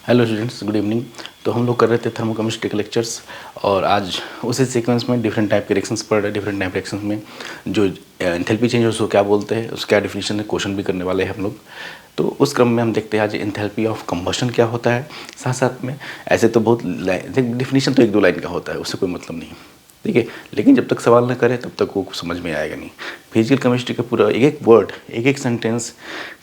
Hello students, good evening. तो हम लोग कर रहे थे थर्मोकेमिस्ट्री के लेक्चर्स और आज उसी सीक्वेंस में डिफरेंट टाइप के रिएक्शंस पढ़ रहे हैं। डिफरेंट टाइप रिएक्शंस में जो एंथैल्पी चेंज है उसको क्या बोलते हैं, उसका क्या डिफिनीशन है, क्वेश्चन भी करने वाले हैं हम लोग। तो उस क्रम में हम देखते हैं आज एंथैल्पी ऑफ कंबशन क्या होता है। साथ साथ में ऐसे तो बहुत डिफिनीशन तो 1-2 लाइन का होता है, उससे कोई मतलब नहीं, ठीक है। लेकिन जब तक सवाल ना करें तब तक वो समझ में आएगा नहीं। फिजिकल केमिस्ट्री का पूरा एक एक वर्ड, एक एक सेंटेंस,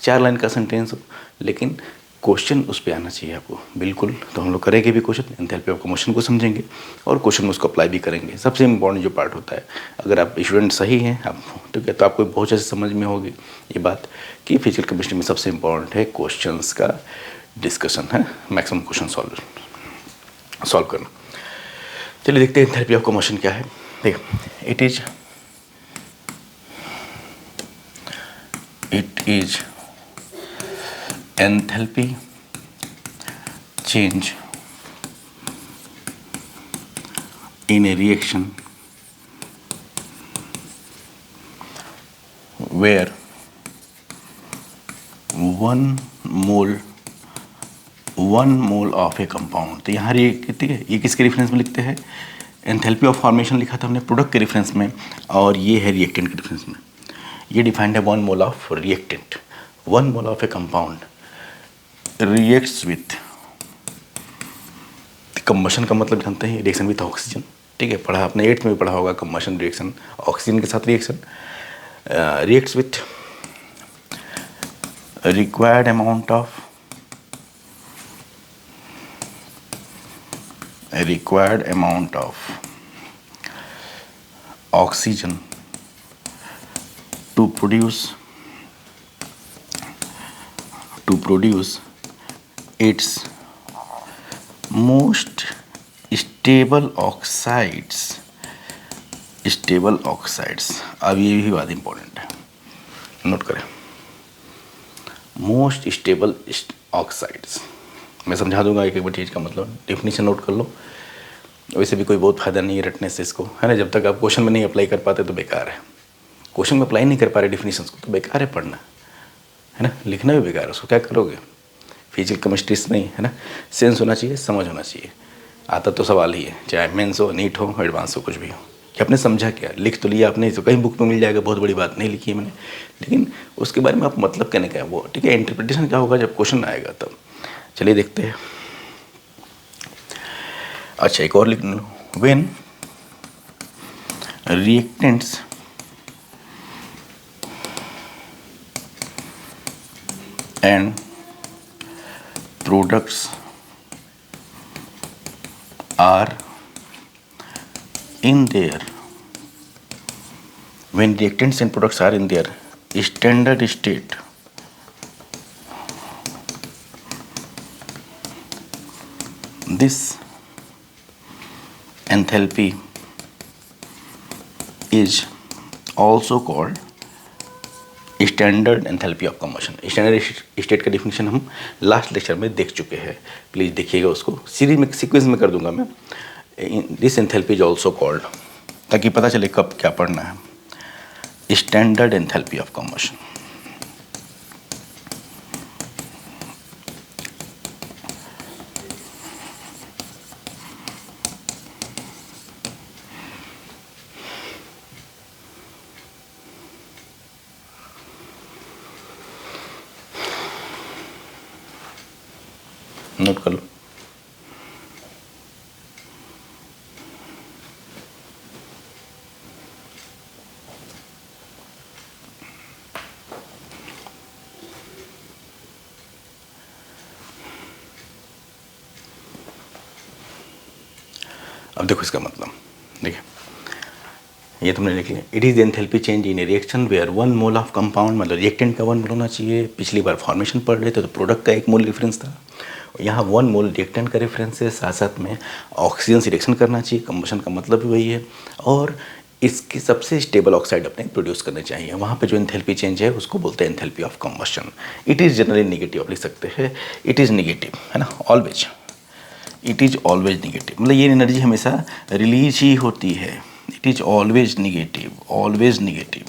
4 लाइन का सेंटेंस हो, लेकिन क्वेश्चन उस पर आना चाहिए आपको, बिल्कुल। तो हम लोग करेंगे भी क्वेश्चन, एंथैल्पी ऑफ कंबशन को समझेंगे और क्वेश्चन में उसको अप्लाई भी करेंगे। सबसे इंपॉर्टेंट जो पार्ट होता है, अगर आप स्टूडेंट सही हैं आप, ठीक है, तो आपको बहुत अच्छे से समझ में होगी ये बात कि फिजिकल केमिस्ट्री में सबसे इंपॉर्टेंट है क्वेश्चंस का डिस्कशन है, मैक्सिमम क्वेश्चन सॉल्व करना। चलिए देखते हैं एंथैल्पी ऑफ कंबशन क्या है। देखिए, it is enthalpy change in a reaction where 1 mole of a compound। तो यहाँ ठीक है, ये किसके रेफरेंस में लिखते हैं? एंथैल्पी ऑफ फॉर्मेशन लिखा था हमने प्रोडक्ट के रेफरेंस में, और ये है रिएक्टेंट के रेफरेंस में। ये डिफाइंड है 1 mole of reactant. 1 mole of A compound reacts with, combustion का मतलब जानते हैं, रिएक्शन विथ ऑक्सीजन, ठीक है, पढ़ा आपने 8th में भी पढ़ा होगा। कंबशन रिएक्शन, ऑक्सीजन के साथ reaction, reacts with required amount of oxygen to produce its most stable oxides। अब ये भी बात इंपॉर्टेंट है, नोट करें। मोस्ट स्टेबल ऑक्साइड्स मैं समझा दूंगा एक एक चीज़ का मतलब, डेफिनेशन नोट कर लो। वैसे भी कोई बहुत फ़ायदा नहीं है रटने से इसको, है ना। जब तक आप क्वेश्चन में नहीं अप्लाई कर पाते तो बेकार है। क्वेश्चन में अप्लाई नहीं कर पा रहे डेफिनेशंस को तो बेकार है पढ़ना, है ना। लिखना भी बेकार है, उसको क्या करोगे। फिजिकल केमिस्ट्री नहीं, है ना। सेंस होना चाहिए, समझ होना चाहिए। आता तो सवाल ही है, चाहे मेंस हो, नीट हो, एडवांस हो, कुछ भी हो, कि आपने समझा क्या, लिख तो लिया आपने, तो कहीं बुक में मिल जाएगा, बहुत बड़ी बात नहीं लिखी है मैंने, लेकिन उसके बारे में आप मतलब कहने का है वो, ठीक है। इंटरप्रिटेशन क्या होगा जब क्वेश्चन आएगा तब। चलिए देखते हैं। अच्छा, एक और लिख लो। When reactants and products are in their, when reactants and products are in their standard state, this enthalpy is also called standard enthalpy of combustion. Standard state का डिफिनीशन हम लास्ट लेक्चर में देख चुके हैं, प्लीज़ देखिएगा उसको। Series में sequence में कर दूंगा मैं। This enthalpy is also called, ताकि पता चले कब क्या पढ़ना है। Standard enthalpy of combustion. Note कर लो। अब देखो इसका मतलब, देखिए ये तुमने लिख लिया। It is enthalpy change in a reaction where 1 mole of compound, मतलब रिएक्टेंट का 1 मोल होना चाहिए। पिछली बार फॉर्मेशन पढ़ रहे थे तो प्रोडक्ट का 1 मोल रेफरेंस था, यहाँ 1 मोल रिएक्टेंट का रेफरेंस है। साथ साथ में ऑक्सीजन से रिएक्शन करना चाहिए, कंबशन का मतलब भी वही है, और इसकी सबसे स्टेबल ऑक्साइड अपने प्रोड्यूस करने चाहिए। वहाँ पे जो एंथैल्पी चेंज है उसको बोलते हैं enthalpy of combustion. It is generally negative, आप लिख सकते हैं इट इज़ नेगेटिव, है ना, always. It is always negative, मतलब ये एनर्जी हमेशा रिलीज ही होती है। It is always negative, always negative,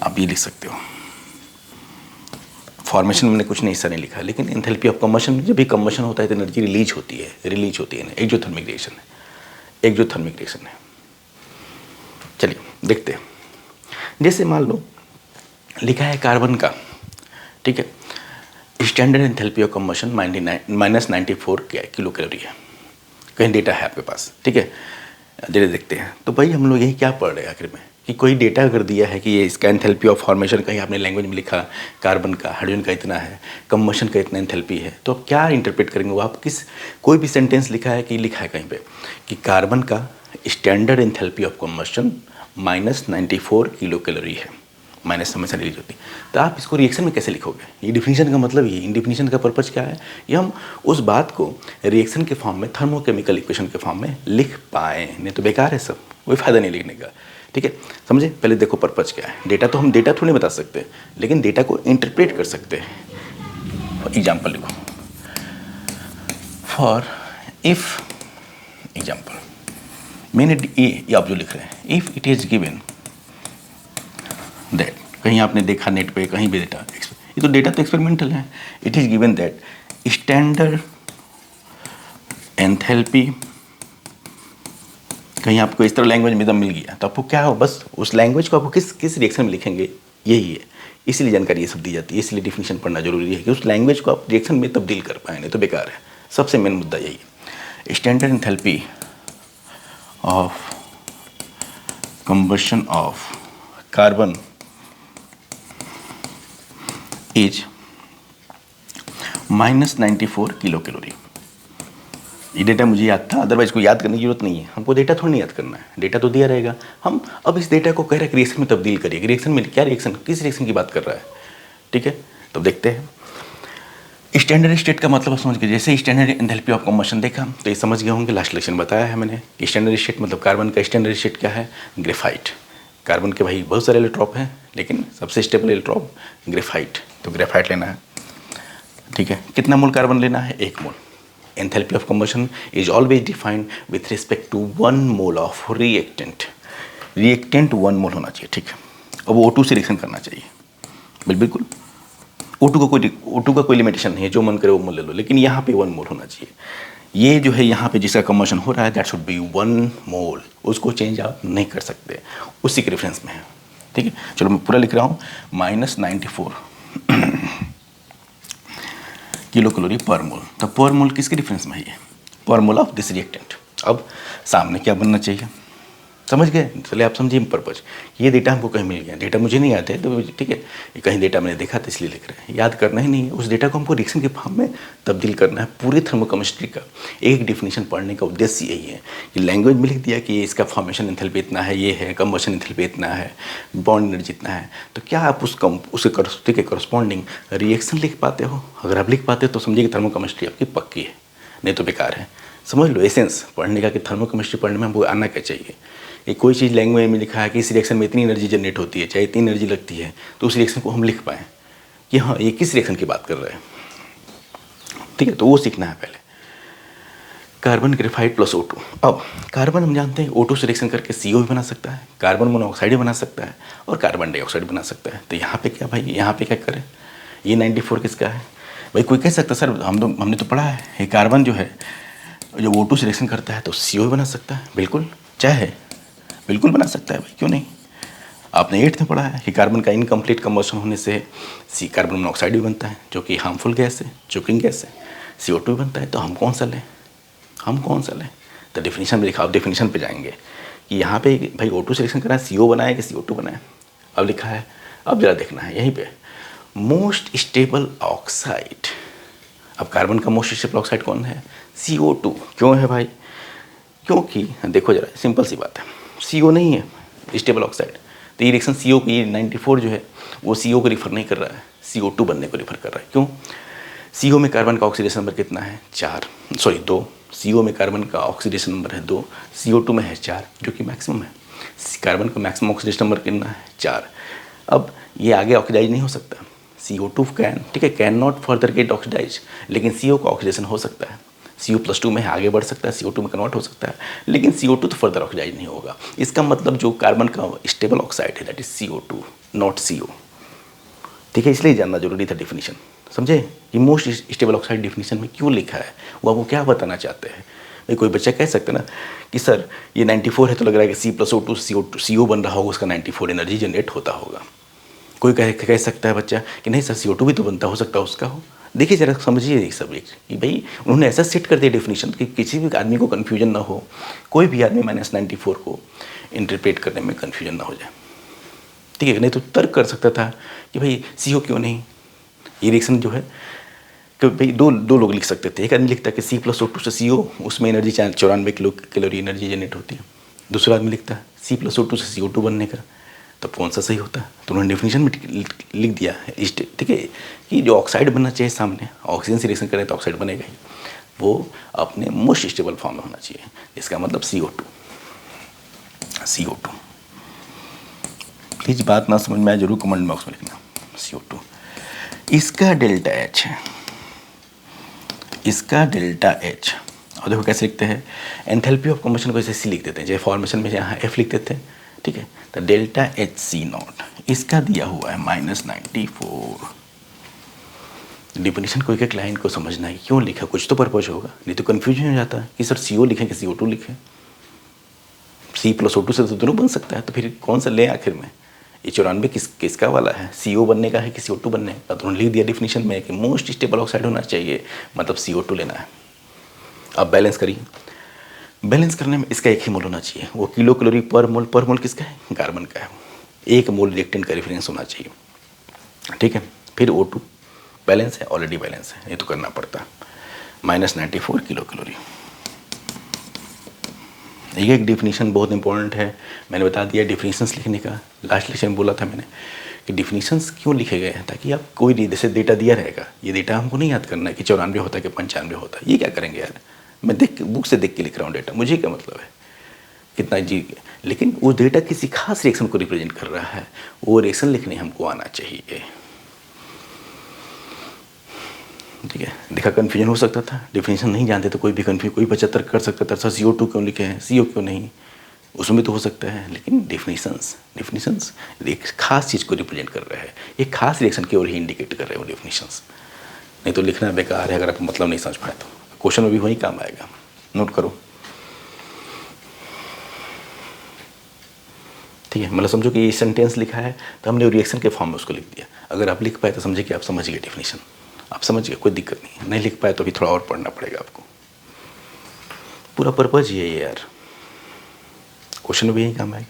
आप ये लिख सकते हो। फॉर्मेशन मैंने कुछ नहीं हिस्सा नहीं लिखा, लेकिन एंथैल्पी ऑफ कंबशन, जब भी कंबशन होता है तो एनर्जी रिलीज होती है ना, एक्सोथर्मिक रिएक्शन है। चलिए देखते हैं। जैसे मान लो लिखा है कार्बन का, ठीक है, standard enthalpy of combustion -94 kilo calorie है, कहीं डेटा है आपके पास, ठीक है। जैसे देखते हैं तो भाई हम लोग यही क्या पढ़ रहे हैं आखिर में, कि कोई डेटा अगर दिया है कि ये इसका एंथैल्पी ऑफ फॉर्मेशन, कहीं आपने लैंग्वेज में लिखा कार्बन का, हाइड्रोजन का इतना है, कंबशन का इतना एंथैल्पी है, तो आप क्या इंटरप्रेट करेंगे? वो आप कोई भी सेंटेंस लिखा है कि लिखा है कहीं पे कि कार्बन का standard enthalpy of combustion -94 kilo calorie है, माइनस हमेशा रिलीज होती है, तो आप इसको रिएक्शन में कैसे लिखोगे? ये डिफिनीशन का मतलब ये, इन डिफिनीशन का पर्पज़ क्या है कि हम उस बात को रिएक्शन के फॉर्म में, थर्मोकेमिकल इक्वेशन के फॉर्म में लिख पाएँ, नहीं तो बेकार है सब, कोई फ़ायदा नहीं लिखने का, ठीक है। समझे? पहले देखो पर्पज़ क्या है। डेटा तो हम डेटा थोड़ी बता सकते, लेकिन डेटा को इंटरप्रेट कर सकते हैं। एग्जाम्पल लिखो, फॉर इफ़, एग्जाम्पल मैंने ये आप जो लिख रहे हैं, if it is given that, कहीं आपने देखा नेट पे, कहीं भी डेटा, ये तो डेटा तो एक्सपेरिमेंटल है। It is given that standard enthalpy, कहीं आपको इस तरह लैंग्वेज में मिल गया तो आपको क्या हो, बस उस लैंग्वेज को आपको किस रिएक्शन में लिखेंगे यही है, इसलिए जानकारी ये सब दी जाती है, इसलिए डिफिनीशन पढ़ना जरूरी है कि उस लैंग्वेज को आप रिएक्शन में तब्दील कर पाए, नहीं तो बेकार है। सबसे मेन मुद्दा यही है। Standard enthalpy of combustion of carbon is -94 kilo calorie. ये डेटा मुझे याद था, अदरवाइज को याद करने की जरूरत नहीं है, हमको डेटा थोड़ा नहीं याद करना है, डेटा तो दिया रहेगा। हम अब इस डेटा को कह रहे हैं रिएक्शन में तब्दील करिए, रिएक्शन में क्या रिएक्शन, किस रिएक्शन की बात कर रहा है, ठीक है। तो देखते हैं। स्टैंडर्ड स्टेट का मतलब समझ के, जैसे स्टैंडर्ड एंथैल्पी ऑफ कंबशन देखा तो ये समझ गए होंगे, लास्ट लेक्चर बताया है मैंने कि स्टैंडर्ड स्टेट मतलब कार्बन का स्टैंडर्ड स्टेट क्या है, ग्रेफाइट। कार्बन के भाई बहुत सारे इलेक्ट्रॉप हैं, लेकिन सबसे स्टेबल इलेक्ट्रॉप ग्रेफाइट, तो ग्रेफाइट लेना है, ठीक है। कितना मोल कार्बन लेना है? 1 mole. Enthalpy of combustion is always defined with respect to 1 mole of reactant. Reactant 1 mole होना चाहिए, ठीक है। अब वो O2 से रिएक्शन करना चाहिए, बिल्कुल। O2 का कोई लिमिटेशन नहीं है, जो मन करे वो मोल ले लो, लेकिन यहाँ पे 1 मोल होना चाहिए। ये जो है यहाँ पे जिसका कंबशन हो रहा है दैट शुड बी 1 मोल, उसको चेंज आप नहीं कर सकते, उसी के रेफरेंस में है, ठीक है। चलो मैं पूरा लिख रहा हूँ, -94 किलो कैलोरी पर मोल। तो पर मोल किसके डिफरेंस में है? ये पर मोल ऑफ दिस रिएक्टेंट। अब सामने क्या बनना चाहिए, समझ गए? चलिए आप समझिए पर्पज। ये डेटा हमको कहीं मिल गया, डेटा मुझे नहीं आता है तो ठीक है, ये कहीं डेटा मैंने देखा था इसलिए लिख रहे हैं, याद करना ही नहीं है। उस डेटा को हमको रिएक्शन के फॉर्म में तब्दील करना है। पूरे थर्मोकेमिस्ट्री का एक डिफिनीशन पढ़ने का उद्देश्य यही है कि लैंग्वेज में लिख दिया कि इसका फॉर्मेशन एंथैल्पी इतना है, ये है कंबशन एंथैल्पी इतना है, बॉन्ड एनर्जी इतना है, तो क्या आप उसके करस्पॉन्डिंग रिएक्शन लिख पाते हो? अगर आप लिख पाते हो तो समझिए कि थर्मोकेमिस्ट्री आपकी पक्की है, नहीं तो बेकार है। समझ लो एसेंस पढ़ने का कि थर्मोकेमिस्ट्री पढ़ने में हमको आना क्या चाहिए। ये कोई चीज़ लैंग्वेज में लिखा है कि इस रिएक्शन में इतनी एनर्जी जनरेट होती है, चाहे इतनी एनर्जी लगती है, तो उस रिएक्शन को हम लिख पाएँ कि हाँ ये किस रिएक्शन की बात कर रहे हैं, ठीक है। तो वो सीखना है पहले। Carbon graphite plus O2। अब कार्बन हम जानते हैं O2 से रिएक्शन करके CO भी बना सकता है, कार्बन मोनोऑक्साइड भी बना सकता है और कार्बन डाइऑक्साइड बना सकता है। तो यहाँ पे क्या भाई, यहाँ पे क्या करें? ये 94 किसका है भाई? कोई कह सकता है सर हमने तो पढ़ा है ये कार्बन जो है जब O2 से रिएक्शन करता है तो CO भी बना सकता है। बिल्कुल, चाहे बिल्कुल बना सकता है भाई, क्यों नहीं। आपने 8th में पढ़ा है कि कार्बन का इनकम्प्लीट कंबशन होने से कार्बन मोनोऑक्साइड भी बनता है, जो कि हार्मफुल गैस है, चोकिंग गैस है। CO2 भी बनता है, तो हम कौन सा लें? तो डेफिनेशन में लिखा, आप डेफिनेशन पे जाएंगे कि यहाँ पे भाई O2 से रिएक्शन करा है, CO बनाए कि CO2 बनाए। अब लिखा है, अब जरा देखना है यहीं पे, मोस्ट स्टेबल ऑक्साइड। अब कार्बन का मोस्ट स्टेबल ऑक्साइड कौन है? CO2। क्यों है भाई? क्योंकि देखो जरा सिंपल सी बात है, CO नहीं है स्टेबल ऑक्साइड, तो ये रिएक्शन CO की 94 जो है वो CO को रिफर नहीं कर रहा है, CO2 बनने को रिफर कर रहा है। क्यों? CO में कार्बन का ऑक्सीडेशन नंबर कितना है? 2। CO में कार्बन का ऑक्सीडेशन नंबर है 2, CO2 में है 4, जो कि मैक्सिमम है। कार्बन का मैक्सिमम ऑक्सीडेशन नंबर कितना है? 4। अब ये आगे ऑक्सीडाइज नहीं हो सकता, CO2 can not further get oxidise, लेकिन CO का ऑक्सीडेशन हो सकता है, CO+2 में आगे बढ़ सकता है, CO2 में कन्वर्ट हो सकता है, लेकिन CO2 तो फर्दर ऑक्सीडाइज नहीं होगा। इसका मतलब जो कार्बन का स्टेबल ऑक्साइड है that is CO2 not CO। ठीक है, इसलिए जानना जरूरी था डेफिनेशन, समझे कि मोस्ट स्टेबल ऑक्साइड डेफिनेशन में क्यों लिखा है, वो आपको क्या बताना चाहते हैं। भाई कोई बच्चा कह सकता है ना कि सर ये 94 है तो लग रहा है कि C+O2 CO बन रहा होगा, उसका 94 एनर्जी जनरेट होता होगा। कोई कह सकता है बच्चा कि नहीं सर CO2 भी तो बनता हो सकता है उसका हो। देखिए जरा समझिए ये सब एक कि भाई उन्होंने ऐसा सेट कर दिया डेफिनेशन कि किसी भी आदमी को कन्फ्यूजन ना हो, कोई भी आदमी -94 को इंटरप्रेट करने में कन्फ्यूजन ना हो जाए। ठीक है, नहीं तो तर्क कर सकता था कि भाई CO क्यों नहीं, ये रिएक्शन जो है कि भाई दो लोग लिख सकते थे। एक आदमी लिखता है कि C+O2 से CO, उसमें एनर्जी 94 कैलोरी एनर्जी जनरेट होती है। दूसरा आदमी लिखता है C+O2 से CO2 बनने का, तो कौन सा सही होता है। तो उन्होंने डेफिनेशन में लिख दिया है, ठीक है, कि जो ऑक्साइड बनना चाहिए सामने, ऑक्सीजन से रिएक्शन करें तो ऑक्साइड बनेगा ही, वो अपने मोस्ट स्टेबल फॉर्म में होना चाहिए। इसका मतलब CO2। प्लीज बात ना समझ में आए जरूर कमेंट बॉक्स में लिखना। CO2 इसका डेल्टा H है, इसका डेल्टा H, और देखो कैसे लिखते हैं, एंथैल्पी ऑफ कंबशन को ऐसे लिख देते हैं, जैसे फॉर्मेशन में यहाँ F लिख देते हैं। ठीक है, तो डेल्टा HC0 इसका दिया हुआ है -94। डिफिनेशन को एक लाइन को समझना है, क्यों लिखा, कुछ तो पर्पज होगा, नहीं तो कन्फ्यूजन हो जाता है कि सर CO लिखें कि CO2 लिखें। C+O2 से तो दोनों बन सकता है, तो फिर कौन सा लें आखिर में। ये 94 किसका वाला है, CO बनने का है कि CO2 बनने का। तो लिख दिया डिफिनेशन में कि मोस्ट स्टेबल ऑक्साइड होना चाहिए, मतलब CO2 लेना है। अब बैलेंस करिए, बैलेंस करने में इसका एक ही मोल होना चाहिए, वो किलो कैलोरी पर मोल किसका है, कार्बन का है। एक मोल रिएक्टेंट का रेफरेंस होना चाहिए। ठीक है, फिर O2 बैलेंस है, ऑलरेडी बैलेंस है, ये तो करना पड़ता, -94 किलो कैलोरी। ये एक डिफिनीशन बहुत इंपॉर्टेंट है, मैंने बता दिया डिफिनीशंस लिखने का। लास्ट लेक्चर में बोला था मैंने कि डिफिनीशंस क्यों लिखे गए हैं, ताकि आप कोई जैसे डेटा दिया रहेगा, ये डेटा हमको नहीं याद करना है कि 94 होता है कि 95 होता है, ये क्या करेंगे यार, मैं बुक से देख के लिख रहा हूँ डेटा, मुझे क्या मतलब है कितना जी। लेकिन वो डेटा किसी खास रिएक्शन को रिप्रेजेंट कर रहा है, वो रिएक्शन लिखने हमको आना चाहिए। ठीक है, देखा कन्फ्यूजन हो सकता था, डेफिनेशन नहीं जानते तो कोई बच्चा तर्क कर सकता था, सर CO2 क्यों लिखे हैं, CO क्यों नहीं, उसमें तो हो सकता है। लेकिन डेफिनेशंस एक खास चीज़ को रिप्रेजेंट कर रहे हैं, एक खास रिएक्शन की ओर ही इंडिकेट कर रहे हो डेफिनेशंस। नहीं तो लिखना बेकार है, अगर आपको मतलब नहीं समझ पाए तो क्वेश्चन में भी वही काम आएगा, नोट करो। ठीक है, मतलब समझो कि ये सेंटेंस लिखा है तो हमने रिएक्शन के फॉर्म में उसको लिख दिया। अगर आप लिख पाए तो समझे कि आप समझ गए डेफिनेशन, आप समझ गए, कोई दिक्कत नहीं। नहीं लिख पाए तो भी थोड़ा और पढ़ना पड़ेगा आपको, पूरा पर्पज ये है यार, क्वेश्चन में भी यही काम आएगा।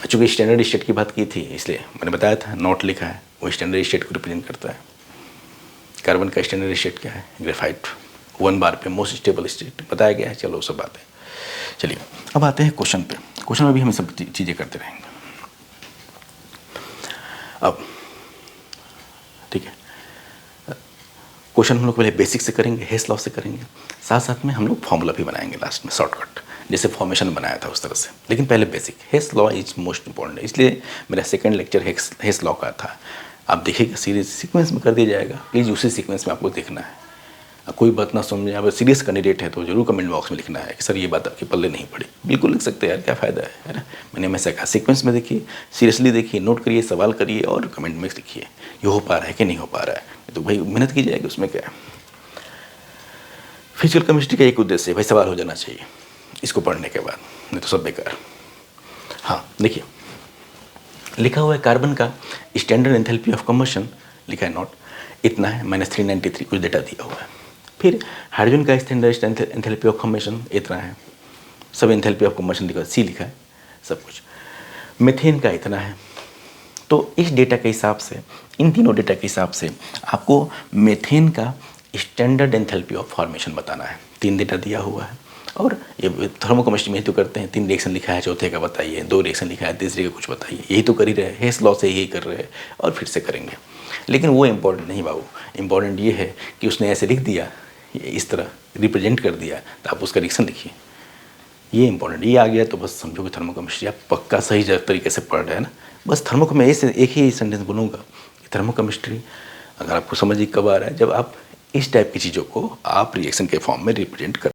चूँकि स्टैंडर्ड स्टेट की बात की थी इसलिए मैंने बताया था, नोट लिखा है, वो स्टैंडर्ड स्टेट को रिप्रेजेंट करता है। कार्बन का स्टैंडर्ड स्टेट क्या है, ग्रेफाइट 1 बार पे मोस्ट स्टेबल स्टेट बताया गया है। चलो सब बात है, चलिए अब आते हैं क्वेश्चन पे। क्वेश्चन में भी हम सब चीज़ें करते रहेंगे। अब ठीक है, क्वेश्चन हम लोग पहले बेसिक से करेंगे, हेस लॉ से करेंगे, साथ साथ में हम लोग फॉर्मूला भी बनाएंगे लास्ट में, शॉर्टकट जैसे फॉर्मेशन बनाया था उस तरह से। लेकिन पहले basic, Hess law is most important, इसलिए मेरा सेकंड लेक्चर हेस लॉ का था। आप देखिएगा सीरीज सीक्वेंस में कर दिया जाएगा, प्लीज़ उसी सीक्वेंस में आपको देखना है। कोई बात ना समझे, अगर सीरियस कैंडिडेट है तो जरूर कमेंट बॉक्स में लिखना है कि सर ये बात आपके पल्ले नहीं पड़ी। बिल्कुल लिख सकते हैं यार, क्या फ़ायदा है ना। मैंने हमेशा कहा सीक्वेंस में देखिए, सीरियसली देखिए, नोट करिए, सवाल करिए और कमेंट में लिखिए ये हो पा रहा है कि नहीं हो पा रहा है। तो भाई मेहनत की जाएगी, उसमें क्या है। फिजिकल केमिस्ट्री का एक उद्देश्य है भाई, सवाल हो जाना चाहिए इसको पढ़ने के बाद, नहीं तो सब बेकार। हाँ देखिए, लिखा हुआ है कार्बन का स्टैंडर्ड एंथैल्पी ऑफ कंबशन, लिखा है नोट इतना है -393, कुछ डेटा दिया हुआ है। फिर हाइड्रोजन का स्टैंडर्ड एंथैल्पी ऑफ कंबशन इतना है, सब एंथैल्पी ऑफ कंबशन लिखा, C लिखा है सब कुछ। मीथेन का इतना है। तो इस डेटा के हिसाब से, इन तीनों डेटा के हिसाब से आपको मीथेन का स्टैंडर्ड एंथैल्पी ऑफ फॉर्मेशन बताना है। 3 डेटा दिया हुआ है, और ये थर्मोकेमिस्ट्री में तो करते हैं, 3 रिएक्शन लिखा है, चौथे का बताइए, 2 रिएक्शन लिखा है, तीसरे का कुछ बताइए, यही तो कर ही रहे, हेस लॉ से यही कर रहे हैं और फिर से करेंगे। लेकिन वो इम्पोर्टेंट नहीं बाबू, इम्पोर्टेंट ये है कि उसने ऐसे लिख दिया, इस तरह रिप्रेजेंट कर दिया, तो आप उसका रिएक्शन लिखिए, ये इंपॉर्टेंट। ये आ गया तो बस समझो कि थर्मोकेमिस्ट्री आप पक्का सही तरीके से पढ़ रहे हैं ना। बस मैं एक ही सेंटेंस बोलूँगा कि थर्मोकेमिस्ट्री अगर आपको समझ कब आ रहा है, जब आप इस टाइप की चीज़ों को आप रिएक्शन के फॉर्म में रिप्रेजेंट कर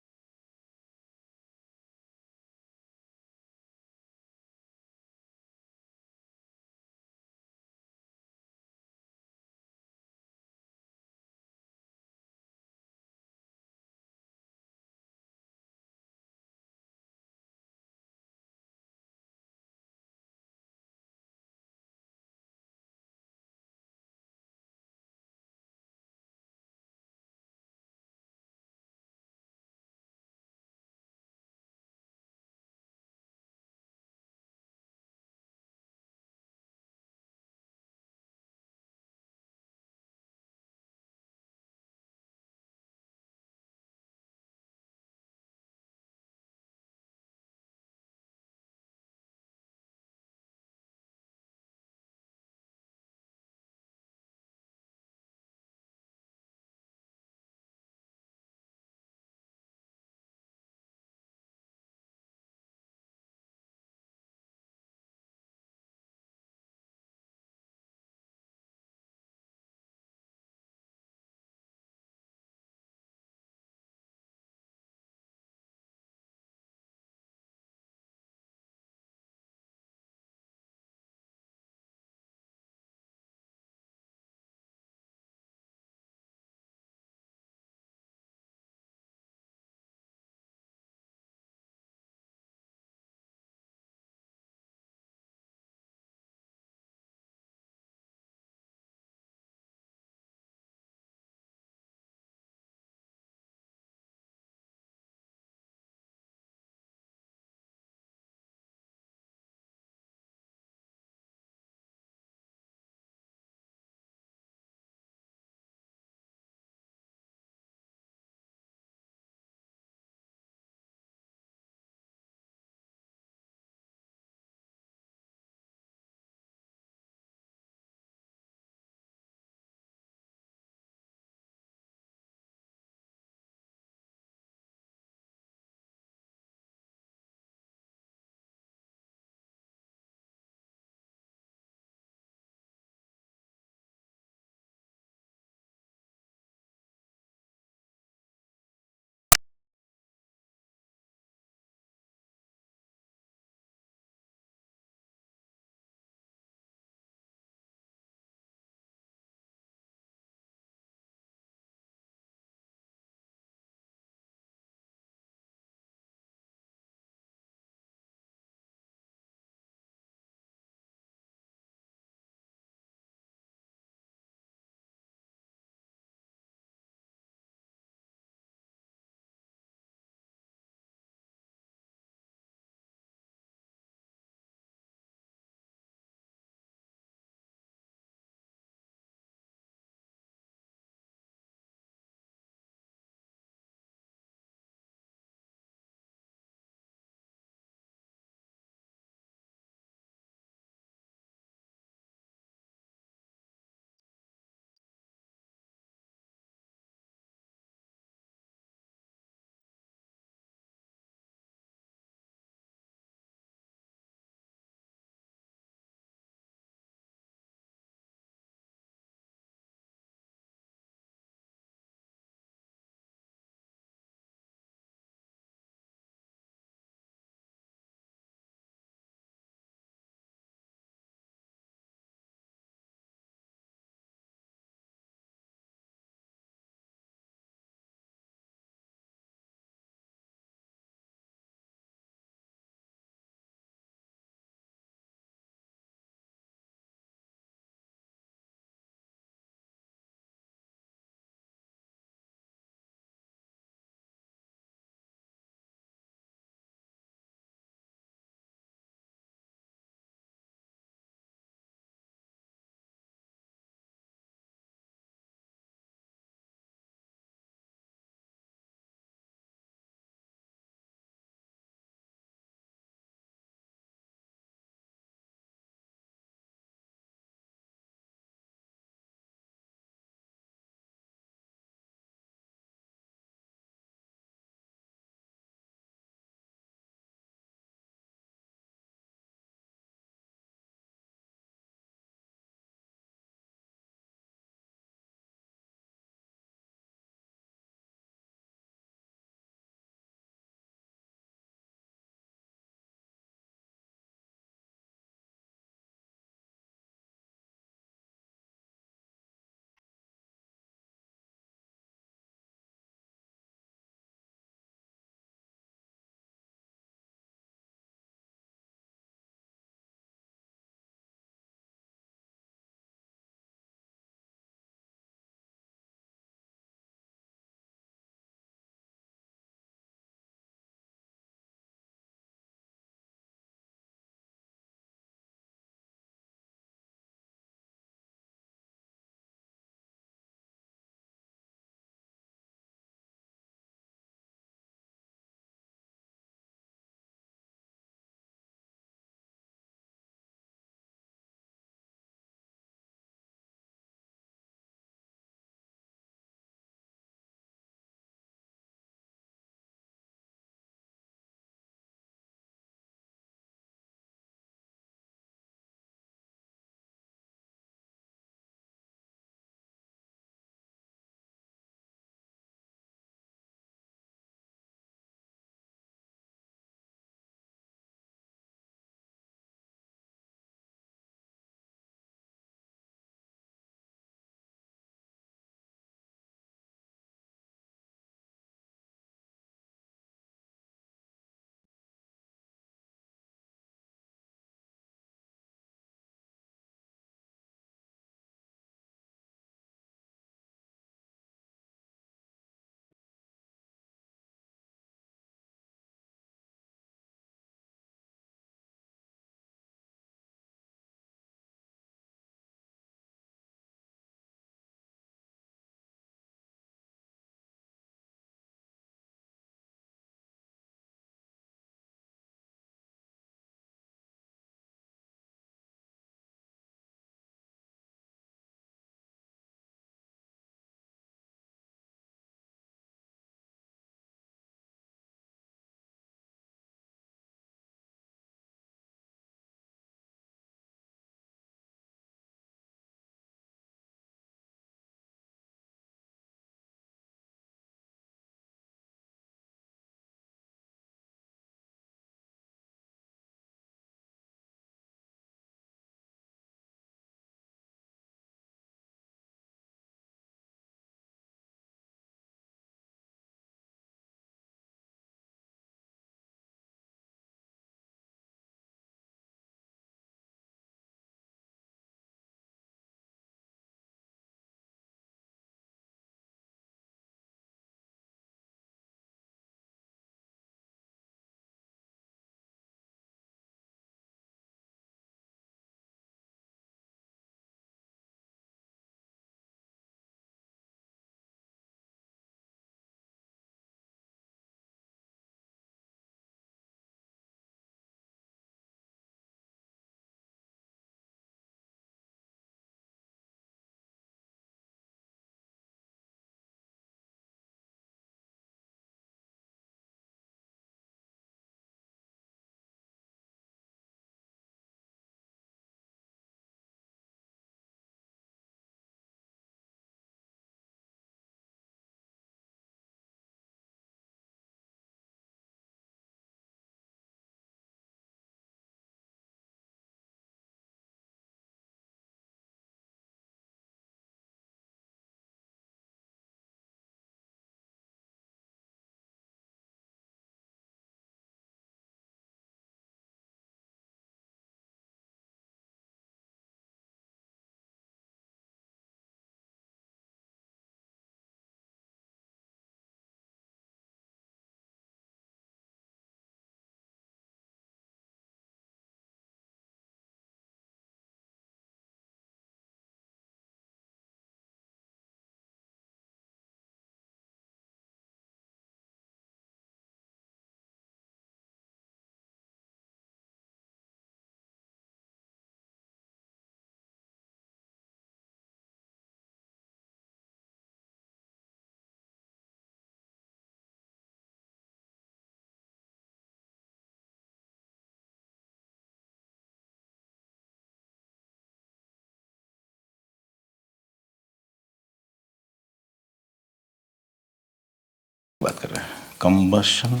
बात कर रहे हैं कंबशन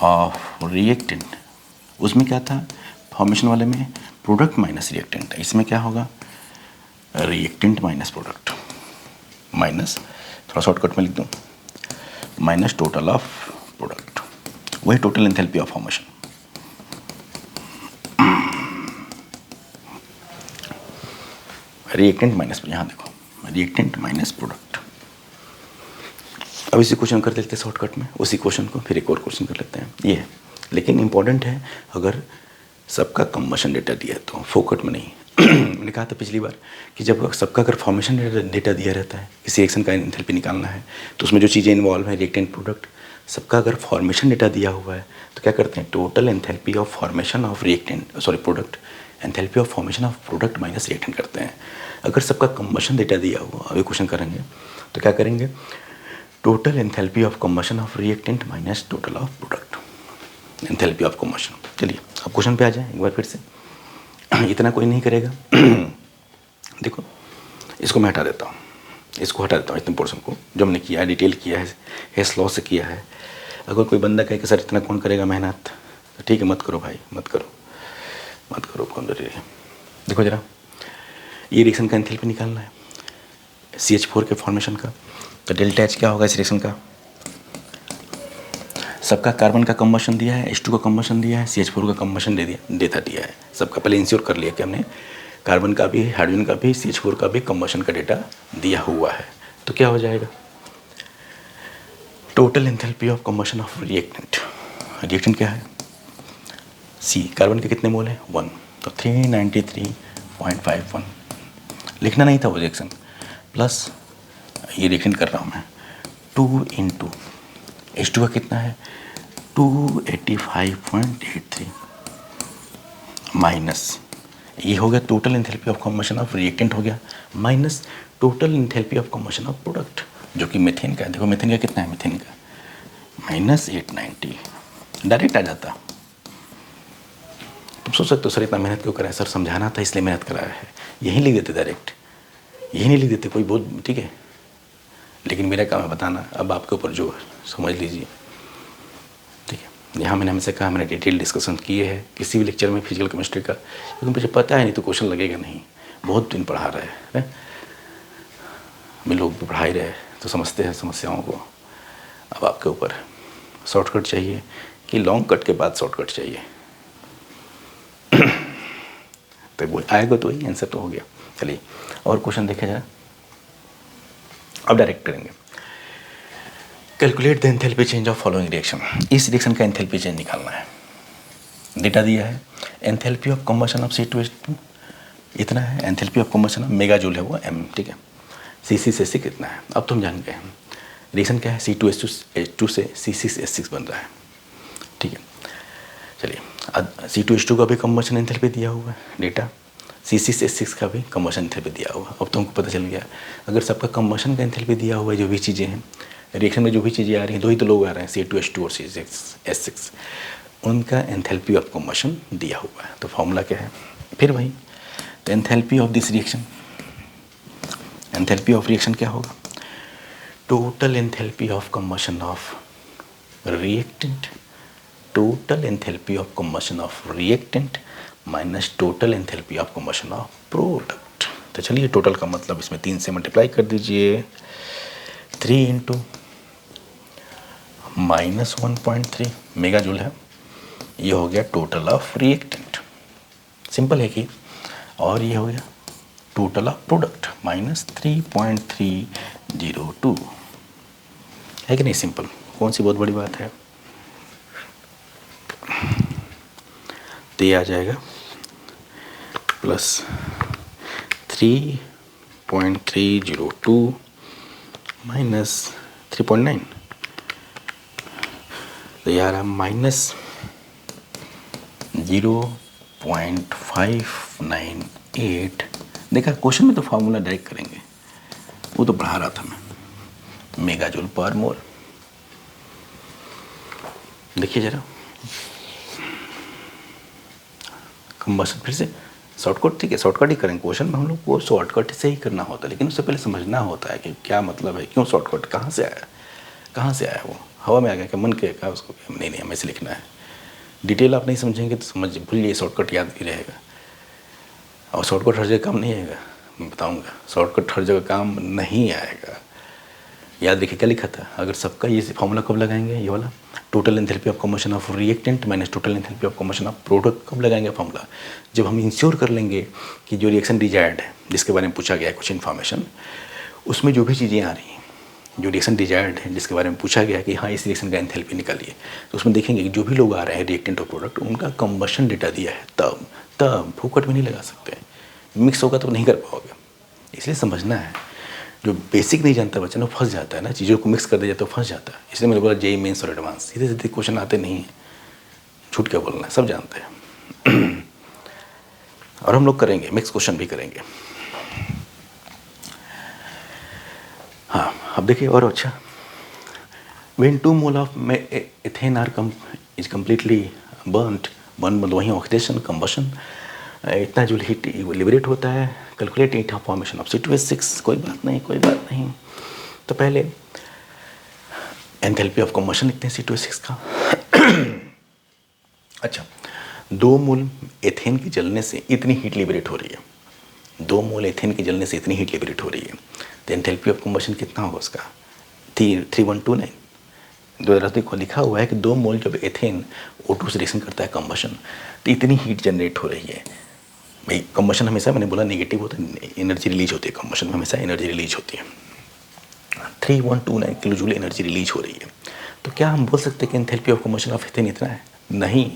ऑफ रिएक्टेंट, उसमें क्या था फॉर्मेशन वाले में प्रोडक्ट माइनस रिएक्टेंट, इसमें क्या होगा रिएक्टेंट माइनस प्रोडक्ट माइनस, थोड़ा शॉर्टकट में लिख दूँ, माइनस टोटल ऑफ प्रोडक्ट, वही total enthalpy of formation. Reactant minus, यहाँ देखो रिएक्टेंट माइनस प्रोडक्ट। अब इसी क्वेश्चन कर लेते हैं शॉर्टकट में, उसी क्वेश्चन को फिर एक और क्वेश्चन कर लेते हैं ये है। लेकिन इंपॉर्टेंट है अगर सबका कंबशन डेटा दिया है तो, फोकट में नहीं। मैंने कहा था पिछली बार कि जब सबका अगर फॉर्मेशन डेटा दिया रहता है, किसी रिएक्शन का एंथैल्पी निकालना है तो उसमें जो चीज़ें इन्वॉल्व हैं रिएक्टेंट प्रोडक्ट, सबका अगर फॉर्मेशन डेटा दिया हुआ है तो क्या करते हैं total enthalpy of formation of reactant product, enthalpy of formation of product minus reactant करते हैं। अगर सबका कंबशन डेटा दिया हुआ, अभी क्वेश्चन करेंगे तो क्या करेंगे total enthalpy of combustion of reactant minus total of product enthalpy of combustion. चलिए अब क्वेश्चन पे आ जाए एक बार फिर से, इतना कोई नहीं करेगा। देखो इसको मैं हटा देता हूँ, इसको हटा देता हूँ, इतने पोर्शन को जो हमने किया है, डिटेल किया है, हेस लॉ से किया है। अगर कोई बंदा कहे कि सर इतना कौन करेगा मेहनत, तो ठीक है मत करो भाई, मत करो कौन करेगा। देखो जरा ये रिएक्शन का एंथैल्पी निकालना है CH4 के फॉर्मेशन का, तो डेल्टा H क्या होगा इस रिएक्शन का, सबका कार्बन का कंबशन दिया है, H2 का कंबशन दिया है, CH4 का कंबशन दिया है सबका। पहले इंश्योर कर लिया कि हमने कार्बन का भी, हाइड्रोजन का भी, CH4 का भी कंबशन का डेटा दिया हुआ है। तो क्या हो जाएगा total enthalpy of combustion of reactant, reactant क्या है C, कार्बन के कितने मोल है 1, तो 393.51 लिखना नहीं था वो रिएक्शन, प्लस ये रिएक्टेंट कर रहा हूँ मैं 2 इंटू H2 का कितना है 285.83 माइनस, ये हो गया total enthalpy of combustion of reactant हो गया, minus total enthalpy of combustion of product जो कि मीथेन का है। देखो मीथेन का कितना है, मीथेन का माइनस 890, डायरेक्ट आ जाता। तुम सोच सकते हो सर इतना मेहनत क्यों करा है, सर समझाना था इसलिए मेहनत कराया है, यहीं लिख देते डायरेक्ट, यहीं नहीं लिख देते कोई बहुत, ठीक है। लेकिन मेरा काम है बताना, अब आपके ऊपर जो समझ लीजिए, ठीक है। यहाँ मैंने हमसे कहा, मैंने डिटेल डिस्कशन किए हैं किसी भी लेक्चर में फिजिकल केमिस्ट्री का, लेकिन मुझे पता है नहीं तो क्वेश्चन लगेगा नहीं, बहुत दिन पढ़ा रहे हैं, मैं लोग भी पढ़ा ही रहे तो समझते हैं समस्याओं को। अब आपके ऊपर शॉर्टकट चाहिए कि लॉन्ग कट के बाद शॉर्टकट चाहिए, तो वो आएगा तो ही आंसर तो हो गया। चलिए और क्वेश्चन देखे जरा, अब डायरेक्ट करेंगे। Calculate the enthalpy change of following reaction, इस रिएक्शन का एंथैल्पी चेंज निकालना है। डेटा दिया है enthalpy of combustion of C2H2 इतना है, enthalpy of combustion of mega joule है वो M, ठीक है। C6H6 कितना है, अब तुम जान गए रिएक्शन क्या है C2H2 से C6H6 बन रहा है, ठीक है। चलिए C2H2 का भी कंबशन एंथैल्पी दिया हुआ है डेटा, C6H6 का भी कंबशन एंथैल्पी दिया हुआ। अब तुमको पता चल गया अगर सबका कंबशन का एंथैल्पी दिया हुआ है, जो भी चीज़ें हैं रिएक्शन में जो भी चीज़ें आ रही हैं, दो ही तो लोग आ रहे हैं C2H2 और C6H6, उनका एंथैल्पी ऑफ कंबशन दिया हुआ है। तो फॉर्मूला क्या है फिर वही, तो enthalpy of this reaction, enthalpy of reaction क्या होगा total enthalpy of combustion of reactant, total enthalpy of combustion of reactant minus total enthalpy of combustion of product. तो चलिए टोटल का मतलब इसमें 3 से मल्टीप्लाई कर दीजिए, 3 इंटू माइनस 1.3 मेगा जूल है, ये हो गया टोटल ऑफ रिएक्टेंट, सिंपल है कि, और ये हो गया टोटल ऑफ प्रोडक्ट माइनस 3.302, है कि नहीं सिंपल, कौन सी बहुत बड़ी बात है। तो ये आ जाएगा प्लस 3.302 माइनस 3.9, तो ये आ रहा माइनस 0.598। देखा क्वेश्चन में तो फार्मूला डायरेक्ट करेंगे, वो तो पढ़ा रहा था मैं, मेगा जूल पर मोल। देखिए जरा कंबशन, फिर से शॉर्टकट, ठीक है शॉर्टकट ही करेंगे, क्वेश्चन में हम लोग को शॉर्टकट से ही करना होता है, लेकिन उससे पहले समझना होता है कि क्या मतलब है, क्यों शॉर्टकट कहाँ से आया, कहाँ से आया वो, हवा में आ गया क्या, मन के क्या उसको, नहीं नहीं हमें ऐसे लिखना है। डिटेल आप नहीं समझेंगे तो समझ भूलिए, शॉर्टकट याद भी रहेगा। और शॉर्टकट हर जगह काम नहीं आएगा, मैं बताऊंगा, शॉर्टकट हर जगह काम नहीं आएगा। याद रखिए क्या लिखा था, अगर सबका ये फॉर्मूला कब लगाएंगे, ये वाला total enthalpy of combustion of reactant minus total enthalpy of combustion of product, कब लगाएंगे फॉर्मूला, जब हम इंश्योर कर लेंगे कि जो रिएक्शन डिजायर्ड है, जिसके बारे में पूछा गया है कुछ इन्फॉर्मेशन, उसमें जो भी चीज़ें आ रही हैं, जो रिएक्शन डिजायर्ड है जिसके बारे में पूछा गया है कि हाँ इस रिएक्शन का एंथैल्पी निकालिए, तो उसमें देखेंगे कि जो भी लोग आ रहे हैं रिएक्टेंट और प्रोडक्ट, उनका कम्बशन डेटा दिया है, तब फोकट में नहीं लगा सकते, मिक्स होगा तो नहीं कर पाओगे। इसलिए समझना है, जो बेसिक नहीं जानता बच्चा ना फंस जाता है ना, चीज़ों को मिक्स कर दिया तो फंस जाता है। इसलिए मैंने बोला जेईई मेंस और एडवांस सीधे सीधे क्वेश्चन आते नहीं हैं, झूठ क्या बोलना है, सब जानते हैं। और हम लोग करेंगे, मिक्स क्वेश्चन भी करेंगे। हाँ अब देखिए और अच्छा, when 2 mole of ethane are is completely burnt, burn मतलब वहीं ऑक्सीडेशन कम्बशन, इतना जो हीट लिबरेट होता है, calculate heat of formation of C2H6, कोई बात नहीं। तो पहले एंथैल्पी ऑफ कम्बशन लिखते हैं C2H6 का। अच्छा, 2 मोल एथेन के जलने से इतनी हीट लिबरेट हो रही है, 2 मोल एथेन के जलने से इतनी हीट लिबरेट हो रही है, तो एंथैल्पी ऑफ कम्बशन कितना होगा उसका, 3129। 2010 को लिखा हुआ है कि 2 मोल जब एथेन O2 से रिएक्शन करता है कम्बशन, तो इतनी हीट जनरेट हो रही है। भाई कम्बशन हमेशा मैंने बोला नेगेटिव होता है, एनर्जी रिलीज होती है, कम्बशन में हमेशा एनर्जी रिलीज होती है। 3129 किलो जूल एनर्जी रिलीज हो रही है। तो क्या हम बोल सकते हैं कि enthalpy of combustion of ethane इतना है? नहीं,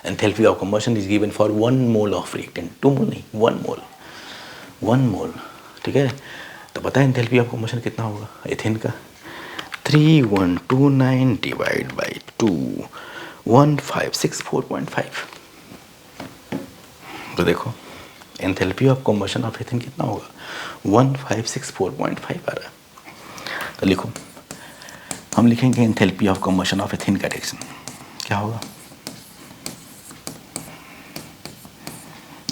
enthalpy of combustion is given for 1 mole of reactant, 2 मोल नहीं, 1 मोल। ठीक है, तो पता है एंथैल्पी ऑफ कम्बशन कितना होगा एथेन का? 3129 डिवाइड बाई 2, 1564.5। तो देखो enthalpy of combustion of ethane कितना होगा, 1564.5 आ रहा है। तो लिखो, हम लिखेंगे enthalpy of combustion of ethane का रिएक्शन क्या होगा।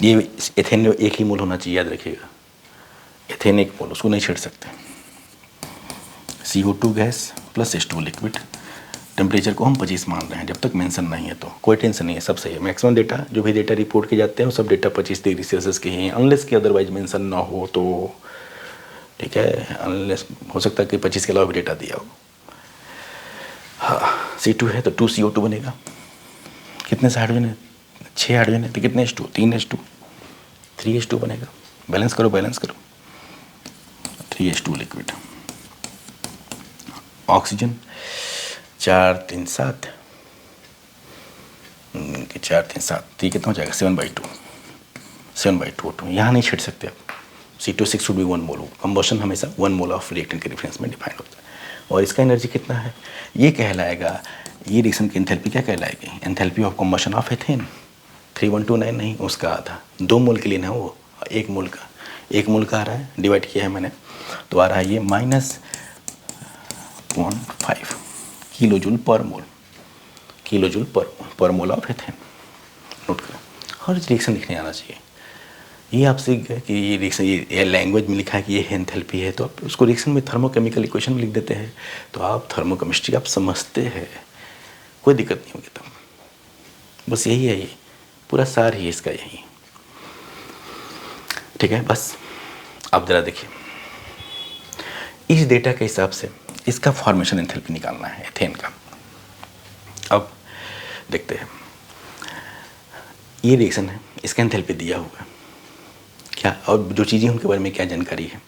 ये एथेन एक ही मोल होना चाहिए, याद रखिएगा, एथेन एक मोल, उसको नहीं छेड़ सकते। CO2 gas plus H2 liquid, temperature को हम 25 मान रहे हैं, जब तक मेंशन नहीं है तो कोई टेंशन नहीं है, सब सही है। मैक्सिमम डेटा जो भी डेटा रिपोर्ट किए जाते हैं वो सब डेटा 25 डिग्री सेल्सियस के ही हैं, अनलेस कि अदरवाइज मेंशन ना हो तो ठीक है, अनलेस हो सकता है कि 25 के अलावा भी डेटा दिया हो। हाँ, C2 है तो 2 CO2 बनेगा, कितने से हाइड्रोजन है, 6 हाइड्रोजन है, तो कितने H2, 3 H2, 3 H2 बनेगा। बैलेंस करो 3 H2 लिक्विड, ऑक्सीजन 4 3 7, 4 3 7, तो कितना हो जाएगा 7/2। यहाँ नहीं छेड़ सकते आप। C2H6 should be 1 mole, combustion हमेशा 1 मोल ऑफ रिएक्टेंट के रेफरेंस में डिफाइंड होता है। और इसका एनर्जी कितना है, ये कहलाएगा, ये रिएक्शन की एंथैल्पी क्या कहलाएगी, enthalpy of combustion of ethane. 3129 नहीं, उसका आधा, 2 मोल के लिए ना, वो 1 मोल का, 1 मोल का आ रहा है, डिवाइड किया है मैंने, तो आ रहा है ये -0.5 किलो जूल पर मोल, किलो जूल पर मोल ऑफ एथेन। नोट करें, हर रिएक्शन लिखने आना चाहिए। ये आप सीख गए कि ये रिएक्शन, ये लैंग्वेज में लिखा है कि ये एंथैल्पी है, तो आप उसको रिएक्शन में थर्मोकेमिकल इक्वेशन में लिख देते हैं, तो आप थर्मोकेमिस्ट्री आप समझते हैं, कोई दिक्कत नहीं होगी। तब बस यही है, ये पूरा सार ही इसका यही। ठीक है, बस आप ज़रा देखिए, इस डेटा के हिसाब से इसका फॉर्मेशन एंथैल्पी निकालना है एथेन का। अब देखते हैं, ये रिएक्शन है, इसका एंथैल्पी दिया हुआ है क्या, और जो चीज़ें उनके बारे में क्या जानकारी है।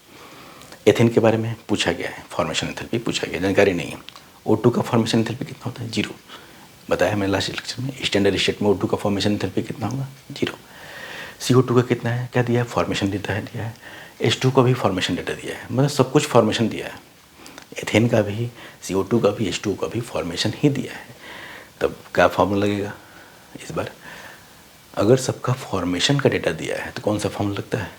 एथेन के बारे में पूछा गया है, फॉर्मेशन एंथैल्पी पूछा गया, जानकारी नहीं है। O2 का फॉर्मेशन एंथैल्पी कितना होता है, 0, बताया मैंने लास्ट लेक्चर में। स्टैंडर्ड स्टेट में O2 का फॉर्मेशन एंथैल्पी कितना होगा, 0। CO2 का कितना है, क्या दिया है, फॉर्मेशन डेटा है दिया है। H2 का भी फॉर्मेशन डेटा दिया है, मतलब सब कुछ फॉर्मेशन दिया है। एथेन का भी, CO2 का भी, H2 का भी फॉर्मेशन ही दिया है। तब क्या फॉर्मूला लगेगा इस बार, अगर सबका फॉर्मेशन का डेटा दिया है तो कौन सा फॉर्मूला लगता है,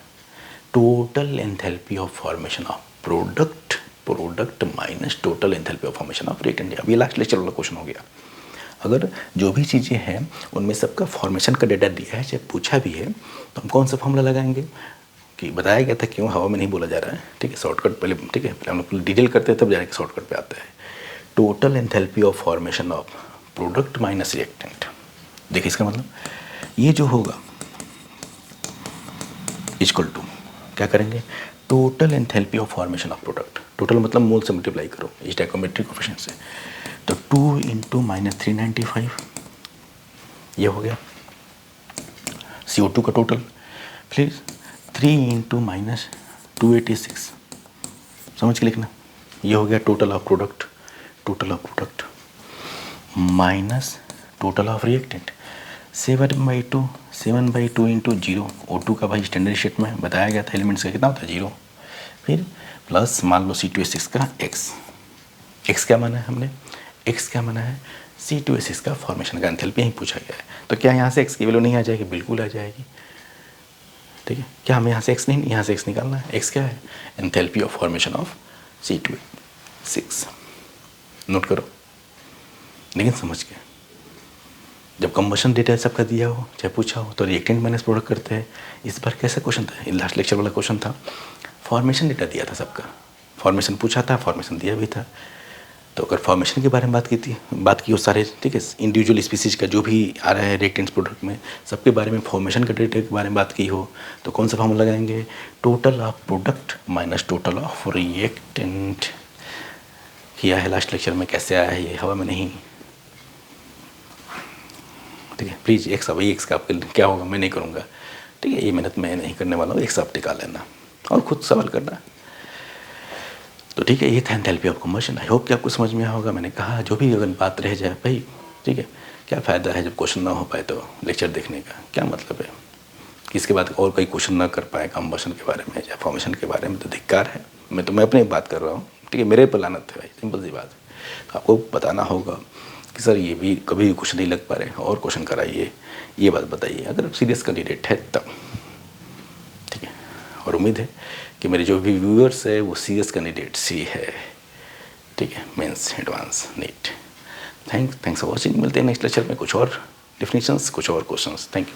total enthalpy of formation of product minus total enthalpy of formation of reactant. अब ये लास्ट लेक्चर वाला क्वेश्चन हो गया। अगर जो भी चीज़ें हैं उनमें सबका फॉर्मेशन का डेटा दिया है, चाहे पूछा भी है, तो हम कौन सा फॉर्मूला लगाएंगे, कि बताया गया था, क्यों हवा में नहीं बोला जा रहा है। ठीक है, शॉर्टकट पहले, ठीक है, पहले हम लोग डिटेल करते हैं तब जाके शॉर्टकट पे आता है। Total enthalpy of formation of product minus reactant. देखिए इसका मतलब ये जो होगा इक्वल टू क्या करेंगे, total enthalpy of formation of product. Total मतलब मोल से मल्टीप्लाई करो स्टोइकोमेट्रिक कोफिशिएंट से, तो 2 इंटू माइनस 395 ये हो गया CO2 का टोटल, फिर 3 इंटू माइनस 286 समझ के लिखना, ये हो गया total of product, total of product minus total of reactant 7/2 into 0 O2 का भाई स्टैंडर्ड शेट में बताया गया था एलिमेंट्स का कितना होता है 0, फिर प्लस मान लो C2H6 का x क्या माना है हमने, x क्या माना है C2H6 का फॉर्मेशन का एंथैल्पी यहीं पूछा गया है। तो क्या यहाँ से x की वैल्यू नहीं आ जाएगी, बिल्कुल आ जाएगी। ठीक है, क्या हमें यहाँ से x नहीं, यहाँ से x निकालना है। x क्या है, enthalpy of formation of C2H6। Note करो, लेकिन समझ के जब कंबशन डेटा सबका दिया हो चाहे पूछा हो तो रिएक्टेंट माइनस प्रोडक्ट करते हैं। इस बार कैसा क्वेश्चन था, लास्ट लेक्चर वाला क्वेश्चन था, फॉर्मेशन डेटा दिया था सबका, फॉर्मेशन पूछा था, फॉर्मेशन दिया भी था। तो अगर फॉर्मेशन के बारे में बात की हो सारे, ठीक है, इंडिविजुअल स्पीसीज का जो भी आ रहा है रिएक्टेंट्स प्रोडक्ट में सबके बारे में फॉर्मेशन का डेटा के बारे में बात की हो, तो कौन सा फॉर्मूला लगाएंगे, total of product minus total of reactant. किया है लास्ट लेक्चर में, कैसे आया है ये, हवा में नहीं। ठीक है, प्लीज़ एक्स का आपके क्या होगा मैं नहीं करूँगा, ठीक है, ये मेहनत मैं नहीं करने वाला हूँ, एक आप टिका लेना और खुद सवाल करना। तो ठीक है, ये था enthalpy of combustion. I hope कि आपको समझ में आया होगा। मैंने कहा जो भी अगर बात रह जाए भाई, ठीक है, क्या फ़ायदा है जब क्वेश्चन ना हो पाए तो लेक्चर देखने का क्या मतलब है, कि इसके बाद और कोई क्वेश्चन ना कर पाए कंबशन के बारे में या फॉर्मेशन के बारे में, तो धिक्कार है। मैं अपनी बात कर रहा हूँ, ठीक है, मेरे पर लानत है भाई, सिंपल सी बात है। तो आपको बताना होगा कि सर ये भी कभी भी क्वेश्चन नहीं लग पा रहे और क्वेश्चन कराइए, ये बात बताइए अगर सीरियस कैंडिडेट है तब, ठीक है। और उम्मीद है कि मेरे जो भी व्यूअर्स है वो सीरियस कैंडिडेट्स ही है, ठीक है, mains advance NEET. Thanks for watching. मिलते हैं नेक्स्ट लेक्चर में कुछ और डिफिनेशंस, कुछ और क्वेश्चंस। Thank you.